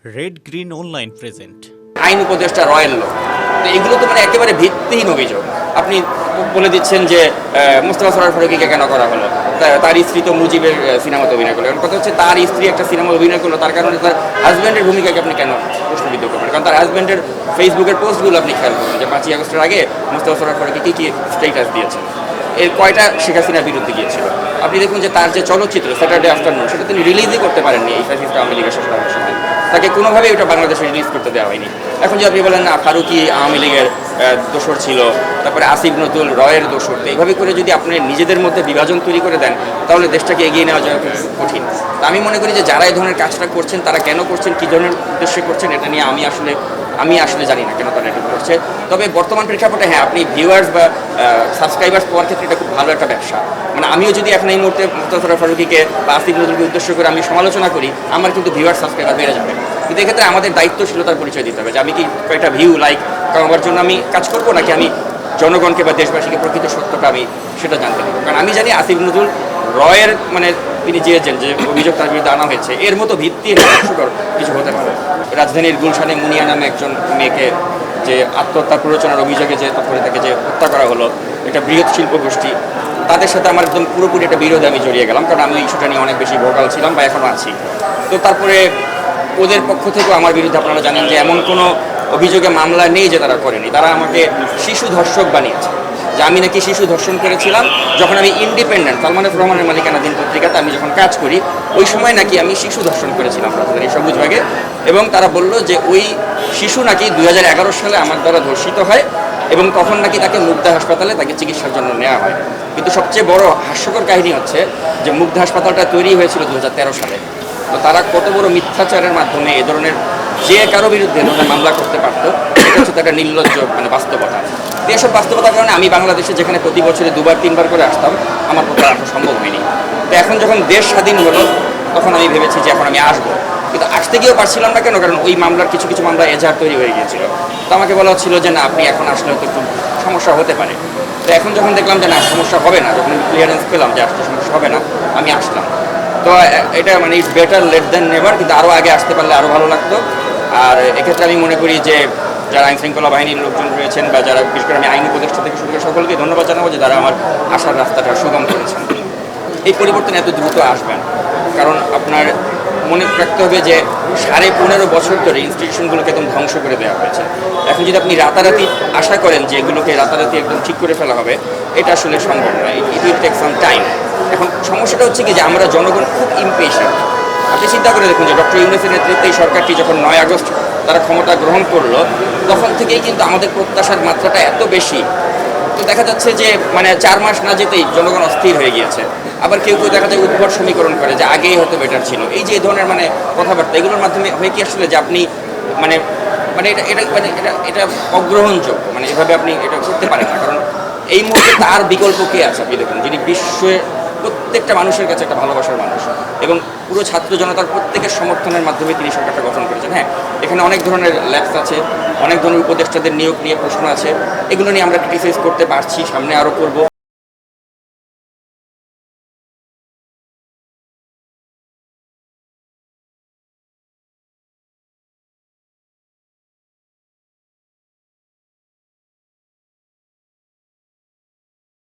Red green online present. আইন উপদেষ্টা royal লোক, তো এগুলো তো মানে একেবারে ভিত্তিহীন অভিযোগ। আপনি বলে দিচ্ছেন যে মোস্তফা সরোয়ার ফারুকীকে কেন করা হলো, তার স্ত্রী তো মুজিবের সিনেমাতে অভিনয় করলো। কথা হচ্ছে তার স্ত্রী একটা সিনেমা অভিনয় করলো, তার কারণে তার হাজব্যান্ডের ভূমিকাকে আপনি কেন প্রশ্নবিদ্ধ করবেন? কারণ তার হাজব্যান্ডের ফেসবুকের পোস্টগুলো আপনি খেয়াল করবেন যে 5ই আগস্টের আগে মোস্তফা সরোয়ার ফারুকী কী কী স্ট্যাটাস দিয়েছেন, এর কয়টা শেখ হাসিনার বিরুদ্ধে গিয়েছিল। আপনি দেখুন যে তার যে চলচ্চিত্র স্যাটারডে আফটারনুন, সেটা তিনি রিলিজই করতে পারেননি এই ফ্যাসিস্ট আওয়ামী লীগের শাসনের সময়। তাকে কোনোভাবেই ওটা বাংলাদেশে রিলিজ করতে দেওয়া হয়নি। এখন যে আপনি বলেন না ফারুকী আওয়ামী লীগের দোসর ছিল, তারপরে আসিফ নজরুল রয়ের দোসর, তো এইভাবে করে যদি আপনি নিজেদের মধ্যে বিভাজন তৈরি করে দেন, তাহলে দেশটাকে এগিয়ে নেওয়া যাওয়া খুব কঠিন। তা আমি মনে করি যে যারা এই ধরনের কাজটা করছেন, তারা কেন করছেন, কী ধরনের উদ্দেশ্যে করছেন, এটা নিয়ে আমি আসলে জানি না কেন তারা এটা করছে। তবে বর্তমান প্রেক্ষাপটে হ্যাঁ, আপনি ভিউয়ার্স বা সাবস্ক্রাইবার্স পাওয়ার ক্ষেত্রে এটা খুব ভালো একটা ব্যবসা। মানে আমিও যদি এখন এই মুহূর্তে মোস্তফা সরোয়ার ফারুকীকে বা আসিফ নজরুলকে উদ্দেশ্য করে আমি সমালোচনা করি, আমার কিন্তু ভিউয়ার্স সাবস্ক্রাইবার বেড়ে যাবে। কিন্তু এক্ষেত্রে আমাদের দায়িত্বশীলতার পরিচয় দিতে হবে যে আমি কি কয়েকটা ভিউ লাইক কামাবার জন্য আমি কাজ করবো, নাকি আমি জনগণকে বা দেশবাসীকে প্রকৃত সত্যটা আমি সেটা জানতে দেবো। কারণ আমি জানি আসিফ নজরুল রয়ের মানে তিনি চেয়েছেন যে অভিযোগ তার বিরুদ্ধে আনা হয়েছে, এর মতো ভিত্তিহীন হাস্যকর কিছু হতে পারে। রাজধানীর গুলশানে মুনিয়া নামে একজন মেয়েকে যে আত্মহত্যার প্ররোচনার অভিযোগে যে করে তাকে যে হত্যা করা হলো, এটা বৃহৎ শিল্প গোষ্ঠী, তাদের সাথে আমার একদম পুরোপুরি একটা বিরোধে আমি জড়িয়ে গেলাম। কারণ আমি ইস্যুটা নিয়ে অনেক বেশি ভোকাল ছিলাম বা এখনও আছি। তো তারপরে ওদের পক্ষ থেকেও আমার বিরুদ্ধে আপনারা জানেন যে এমন কোনো অভিযোগে মামলা নেই যে তারা করেনি। তারা আমাকে শিশু ধর্ষক বানিয়েছে, যে আমি নাকি শিশু ধর্ষণ করেছিলাম। যখন আমি ইন্ডিপেন্ডেন্ট সালমান এফ রহমানের মালিকানাধীন পত্রিকাতে আমি যখন কাজ করি, ওই সময় নাকি আমি শিশু ধর্ষণ করেছিলাম রাজধানীর সবুজবাগে। এবং তারা বলল যে ওই শিশু নাকি 2011 সালে আমার দ্বারা ধর্ষিত হয় এবং তখন নাকি তাকে মুগ্ধা হাসপাতালে তাকে চিকিৎসার জন্য নেওয়া হয়। কিন্তু সবচেয়ে বড় হাস্যকর কাহিনী হচ্ছে যে মুগ্ধা হাসপাতালটা তৈরি হয়েছিল 2013 সালে। তো তারা কত বড় মিথ্যাচারের মাধ্যমে এ ধরনের যে কারো বিরুদ্ধে এ ধরনের মামলা করতে পারতো, এটা হচ্ছে একটা নির্লজ্জ মানে বাস্তবতা। তো এসব বাস্তবতার কারণে আমি বাংলাদেশে যেখানে প্রতি বছরে 2-3 বার করে আসতাম, আমার পক্ষে আসা সম্ভব হয়নি। তো এখন যখন দেশ স্বাধীন হলো, তখন আমি ভেবেছি যে এখন আমি আসবো, কিন্তু আসতে গিয়েও পারছিলাম না। কেন? কারণ ওই মামলার কিছু কিছু মামলা এজাহার তৈরি হয়ে গিয়েছিল। তো আমাকে বলা হচ্ছিল যে না, আপনি এখন আসলে হয়তো একটু সমস্যা হতে পারে। তো এখন যখন দেখলাম যে না, সমস্যা হবে না, যখন ক্লিয়ারেন্স পেলাম যে আসতে সমস্যা হবে না, আমি আসলাম। তো এটা মানে it's better late than never, কিন্তু আরও আগে আসতে পারলে আরও ভালো লাগতো। আর এক্ষেত্রে আমি মনে করি যে যারা আইন শৃঙ্খলা বাহিনীর লোকজন রয়েছেন বা যারা বিশেষ করে আমি আইন উপদেষ্টা থেকে শুরু করে সকলকে ধন্যবাদ জানাবো যে তারা আমার আসার রাস্তাটা সুগম করেছেন। এই পরিবর্তন এত দ্রুত আসবেন কারণ আপনার মনে রাখতে হবে যে 15.5 বছর ধরে ইনস্টিটিউশনগুলোকে একদম ধ্বংস করে দেওয়া হয়েছে। এখন যদি আপনি রাতারাতি আশা করেন যে এগুলোকে রাতারাতি একদম ঠিক করে ফেলা হবে, এটা আসলে সম্ভব নয়। It will take some time. এখন সমস্যাটা হচ্ছে কি যে আমরা জনগণ খুব ইমপেশেন্ট। আপনি চিন্তা করে দেখুন যে ডক্টর ইউনূসের নেতৃত্বে এই সরকারটি যখন 9 আগস্ট তারা ক্ষমতা গ্রহণ করলো, তখন থেকেই কিন্তু আমাদের প্রত্যাশার মাত্রাটা এত বেশি। তো দেখা যাচ্ছে যে মানে 4 মাস না যেতেই জনগণ অস্থির হয়ে গিয়েছে। আবার কেউ কেউ দেখা যায় উদ্ভট সমীকরণ করে যে আগেই হয়তো বেটার ছিল। এই ধরনের মানে কথাবার্তা, এগুলোর মাধ্যমে হয় কি আসলে যে আপনি মানে মানে এটা এটা মানে এটা এটা অগ্রহণযোগ্য, মানে এভাবে আপনি এটা করতে পারেন না। কারণ এই মুহূর্তে তার বিকল্প কে আছে? আপনি দেখুন, যিনি বিশ্বের প্রত্যেকটা মানুষের কাছে একটা ভালোবাসার মানুষ এবং পুরো ছাত্র জনতার প্রত্যেকের সমর্থনের মাধ্যমে তিনি সরকারটা গঠন করেছেন। হ্যাঁ, এখানে অনেক ধরনের ল্যাপস আছে, অনেক ধরনের উপদেষ্টাদের নিয়োগ নিয়ে প্রশ্ন আছে, এগুলো নিয়ে আমরা ক্রিটিসাইজ করতে পারছি, সামনে আরও করব।